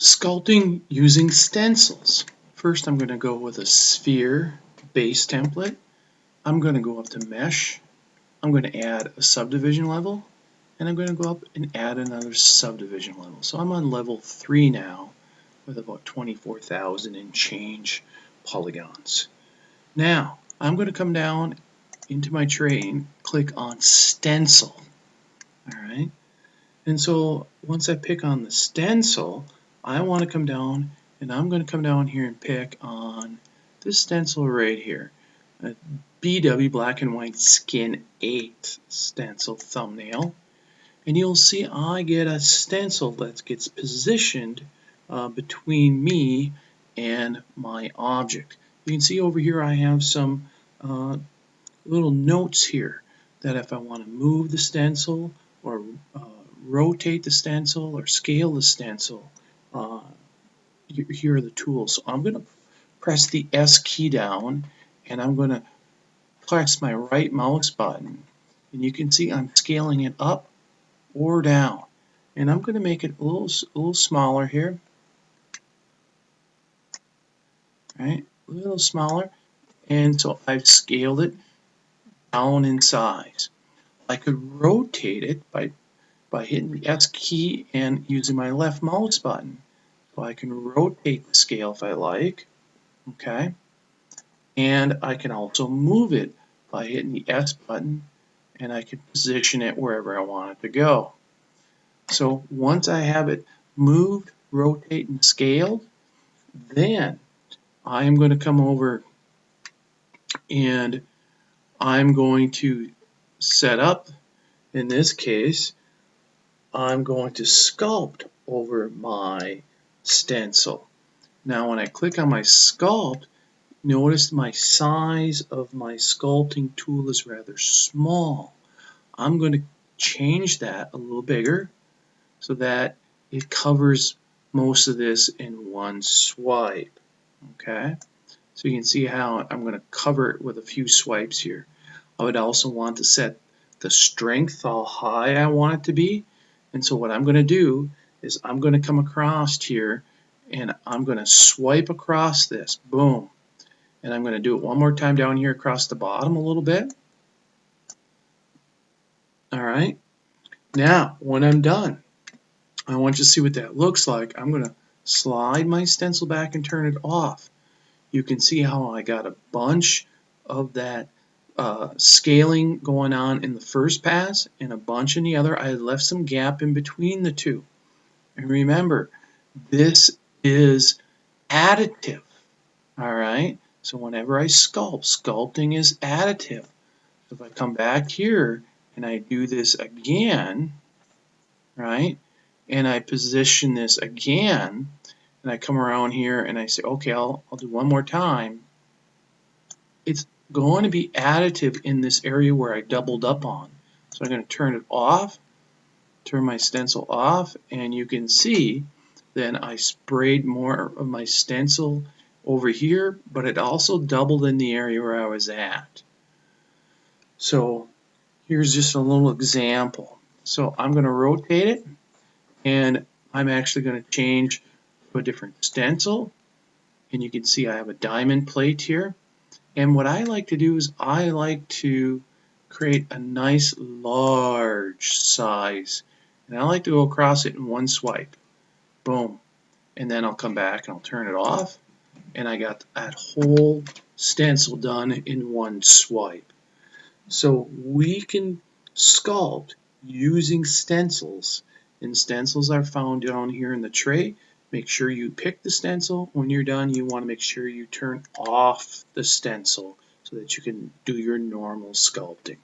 Sculpting using stencils. First, I'm going to go with a sphere base template. I'm going to go up to mesh. I'm going to add a subdivision level, and I'm going to go up and add another subdivision level. So I'm on level 3 now with about 24,000 and change polygons. Now, I'm going to come down into my tray and click on stencil. All right. And so once I pick on the stencil, I want to come down, and I'm going to come down here and pick on this stencil right here, a BW Black and White Skin 8 stencil thumbnail. And you'll see I get a stencil that gets positioned between me and my object. You can see over here I have some little notes here that if I want to move the stencil or rotate the stencil or scale the stencil, here are the tools. So I'm going to press the S key down, and I'm going to press my right mouse button, and you can see I'm scaling it up or down, and I'm going to make it a little smaller here, right? A little smaller, and so I've scaled it down in size. I could rotate it by hitting the S key and using my left mouse button. So I can rotate the scale if I like, okay? And I can also move it by hitting the S button, and I can position it wherever I want it to go. So once I have it moved, rotate, and scaled, then I'm going to come over and I'm going to set up, in this case, I'm going to sculpt over my stencil. Now when I click on my sculpt, notice my size of my sculpting tool is rather small. I'm going to change that a little bigger so that it covers most of this in one swipe. Okay, so you can see how I'm going to cover it with a few swipes here. I would also want to set the strength how high I want it to be, and so what I'm going to do is I'm going to come across here and I'm going to swipe across this, boom, and I'm going to do it one more time down here across the bottom a little bit. Alright, now when I'm done, I want you to see what that looks like. I'm going to slide my stencil back and turn it off. You can see how I got a bunch of that scaling going on in the first pass and a bunch in the other. I left some gap in between the two. And remember, this is additive. Alright, so whenever I sculpt, sculpting is additive. So if I come back here and I do this again, right, and I position this again, and I come around here and I say, okay, I'll do one more time, it's going to be additive in this area where I doubled up on. So I'm going to turn it off, turn my stencil off, and you can see then I sprayed more of my stencil over here, but it also doubled in the area where I was at. So here's just a little example. So I'm going to rotate it, and I'm actually going to change to a different stencil, and you can see I have a diamond plate here. And what I like to do is I like to create a nice large size, and I like to go across it in one swipe. Boom. And then I'll come back and I'll turn it off, and I got that whole stencil done in one swipe. So we can sculpt using stencils, and stencils are found down here in the tray. Make sure you pick the stencil. When you're done, you want to make sure you turn off the stencil so that you can do your normal sculpting.